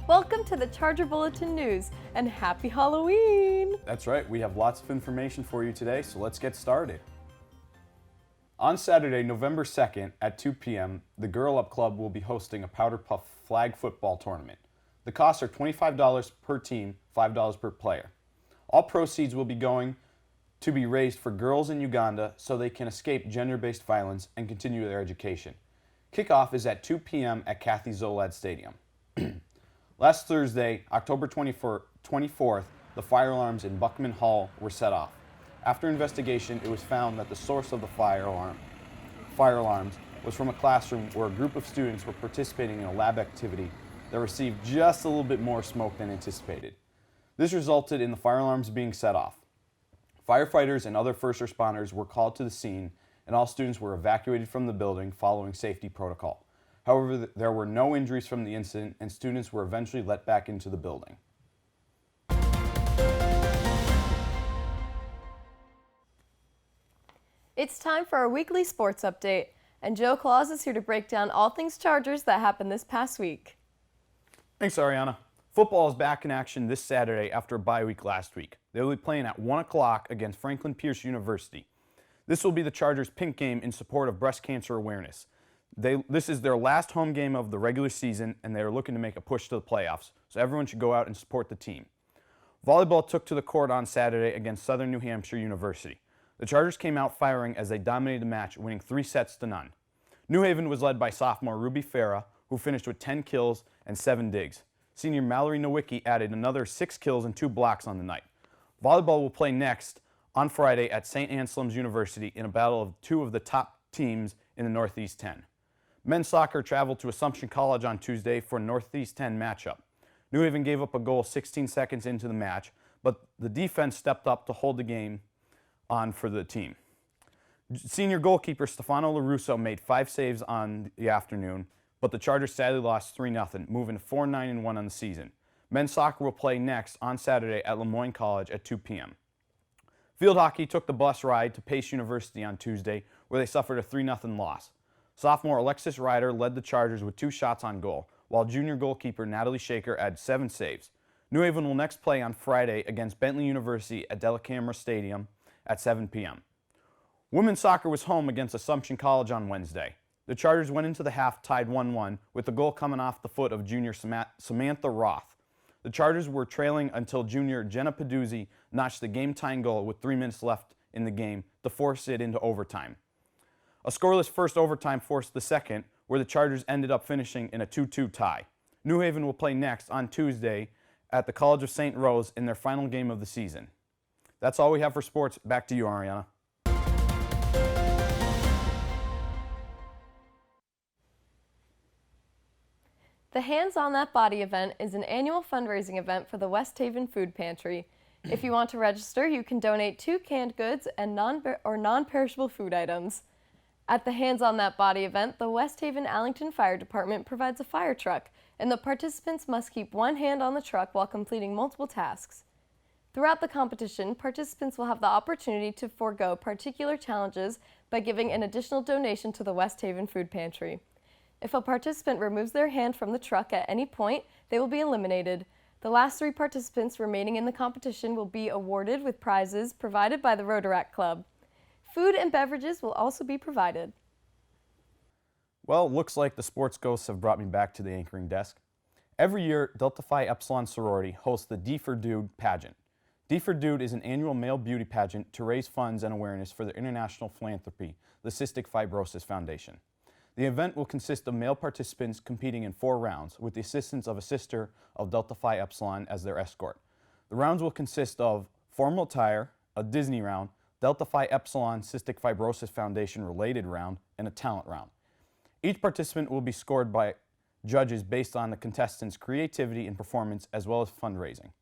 Welcome to the Charger Bulletin News, and happy Halloween! That's right, we have lots of information for you today, so let's get started. On Saturday, November 2nd at 2 p.m., the Girl Up Club will be hosting a Powder Puff flag football tournament. The costs are $25 per team, $5 per player. All proceeds will be going to be raised for girls in Uganda so they can escape gender-based violence and continue their education. Kickoff is at 2 p.m. at Kathy Zolad Stadium. Last Thursday, October 24th, the fire alarms in Buckman Hall were set off. After investigation, it was found that the source of the fire alarms was from a classroom where a group of students were participating in a lab activity that received just a little bit more smoke than anticipated. This resulted in the fire alarms being set off. Firefighters and other first responders were called to the scene, and all students were evacuated from the building following safety protocol. However, there were no injuries from the incident, and students were eventually let back into the building. It's time for our weekly sports update, and Joe Claus is here to break down all things Chargers that happened this past week. Thanks, Ariana. Football is back in action this Saturday after a bye week last week. They will be playing at 1 o'clock against Franklin Pierce University. This will be the Chargers' pink game in support of breast cancer awareness. This is their last home game of the regular season, and they are looking to make a push to the playoffs, so everyone should go out and support the team. Volleyball took to the court on Saturday against Southern New Hampshire University. The Chargers came out firing as they dominated the match, winning 3-0. New Haven was led by sophomore Ruby Farah, who finished with 10 kills and 7 digs. Senior Mallory Nowicki added another 6 kills and 2 blocks on the night. Volleyball will play next on Friday at St. Anselm's University in a battle of 2 of the top teams in the Northeast 10. Men's soccer traveled to Assumption College on Tuesday for a Northeast 10 matchup. New Haven gave up a goal 16 seconds into the match, but the defense stepped up to hold the game on for the team. Senior goalkeeper Stefano LaRusso made 5 saves on the afternoon, but the Chargers sadly lost 3-0, moving to 4-9-1 on the season. Men's soccer will play next on Saturday at Lemoyne College at 2 p.m. Field hockey took the bus ride to Pace University on Tuesday, where they suffered a 3-0 loss. Sophomore Alexis Ryder led the Chargers with 2 shots on goal, while junior goalkeeper Natalie Shaker had 7 saves. New Haven will next play on Friday against Bentley University at Delacamera Stadium at 7 p.m. Women's soccer was home against Assumption College on Wednesday. The Chargers went into the half tied 1-1, with the goal coming off the foot of junior Samantha Roth. The Chargers were trailing until junior Jenna Peduzzi notched the game-tying goal with 3 minutes left in the game to force it into overtime. A scoreless first overtime forced the second, where the Chargers ended up finishing in a 2-2 tie. New Haven will play next on Tuesday at the College of St. Rose in their final game of the season. That's all we have for sports. Back to you, Ariana. The Hands on That Body event is an annual fundraising event for the West Haven Food Pantry. If you want to register, you can donate 2 canned goods and non-perishable food items. At the Hands on That Body event, the West Haven Allington Fire Department provides a fire truck, and the participants must keep one hand on the truck while completing multiple tasks. Throughout the competition, participants will have the opportunity to forego particular challenges by giving an additional donation to the West Haven Food Pantry. If a participant removes their hand from the truck at any point, they will be eliminated. The last 3 participants remaining in the competition will be awarded with prizes provided by the Rotaract Club. Food and beverages will also be provided. Well, looks like the sports ghosts have brought me back to the anchoring desk. Every year, Delta Phi Epsilon sorority hosts the Deepher Dude pageant. Deepher Dude is an annual male beauty pageant to raise funds and awareness for the international philanthropy, the Cystic Fibrosis Foundation. The event will consist of male participants competing in 4 rounds with the assistance of a sister of Delta Phi Epsilon as their escort. The rounds will consist of formal attire, a Disney round, Delta Phi Epsilon Cystic Fibrosis Foundation related round, and a talent round. Each participant will be scored by judges based on the contestants' creativity and performance as well as fundraising.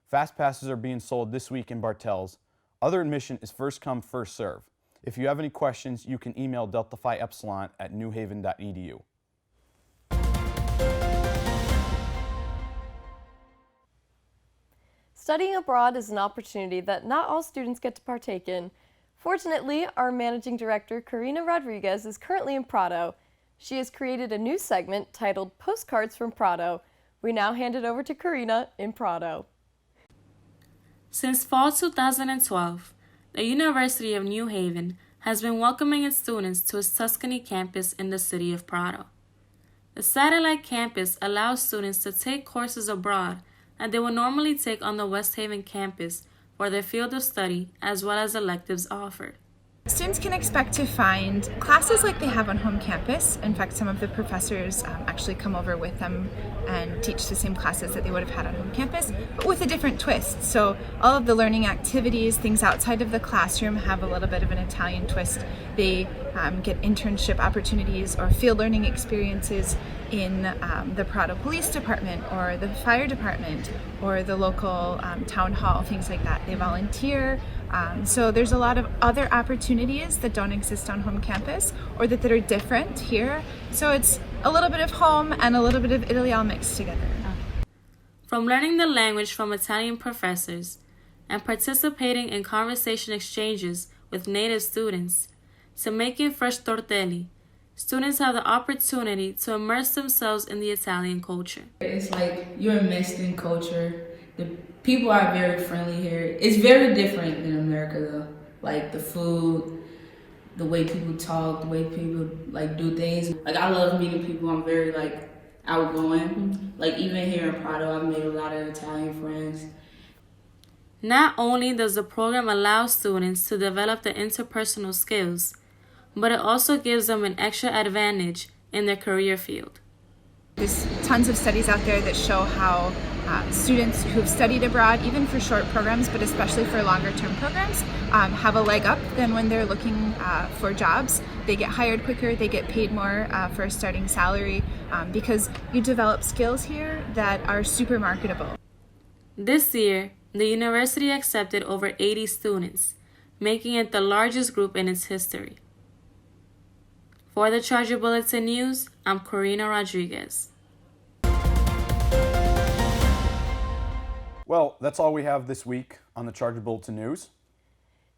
Fast passes are being sold this week in Bartels. Other admission is first come, first serve. If you have any questions, you can email Delta Phi Epsilon at newhaven.edu. Studying abroad is an opportunity that not all students get to partake in. Fortunately, our managing director, Corina Rodriguez, is currently in Prato. She has created a new segment titled Postcards from Prato, We now hand it over to Corina in Prato. Since fall 2012, the University of New Haven has been welcoming its students to its Tuscany campus in the city of Prato. The satellite campus allows students to take courses abroad that they would normally take on the West Haven campus for their field of study, as well as electives offered. Students can expect to find classes like they have on home campus. In fact, some of the professors actually come over with them and teach the same classes that they would have had on home campus, but with a different twist. So all of the learning activities, things outside of the classroom, have a little bit of an Italian twist. They get internship opportunities or field learning experiences in the Prato Police Department or the fire department or the local town hall, things like that. They volunteer. So there's a lot of other opportunities that don't exist on home campus or that are different here. So it's a little bit of home and a little bit of Italy all mixed together. From learning the language from Italian professors and participating in conversation exchanges with native students to making fresh tortelli, students have the opportunity to immerse themselves in the Italian culture. It's like you're immersed in culture. The people are very friendly here. It's very different than America though. Like the food, the way people talk, the way people like do things. Like I love meeting people. I'm very like outgoing. Mm-hmm. Like even here in Prato, I've made a lot of Italian friends. Not only does the program allow students to develop the interpersonal skills, but it also gives them an extra advantage in their career field. There's tons of studies out there that show how students who've studied abroad, even for short programs, but especially for longer term programs, have a leg up than when they're looking for jobs. They get hired quicker, they get paid more for a starting salary because you develop skills here that are super marketable. This year, the university accepted over 80 students, making it the largest group in its history. For the Charger Bulletin News, I'm Corina Rodriguez. Well, that's all we have this week on the Charger Bulletin News.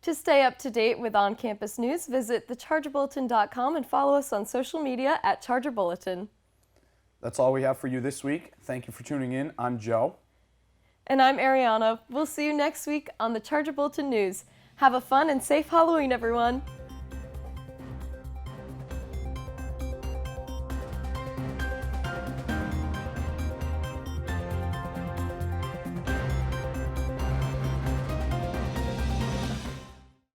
To stay up to date with on-campus news, visit thechargerbulletin.com and follow us on social media at Charger Bulletin. That's all we have for you this week. Thank you for tuning in. I'm Joe. And I'm Ariana. We'll see you next week on the Charger Bulletin News. Have a fun and safe Halloween, everyone.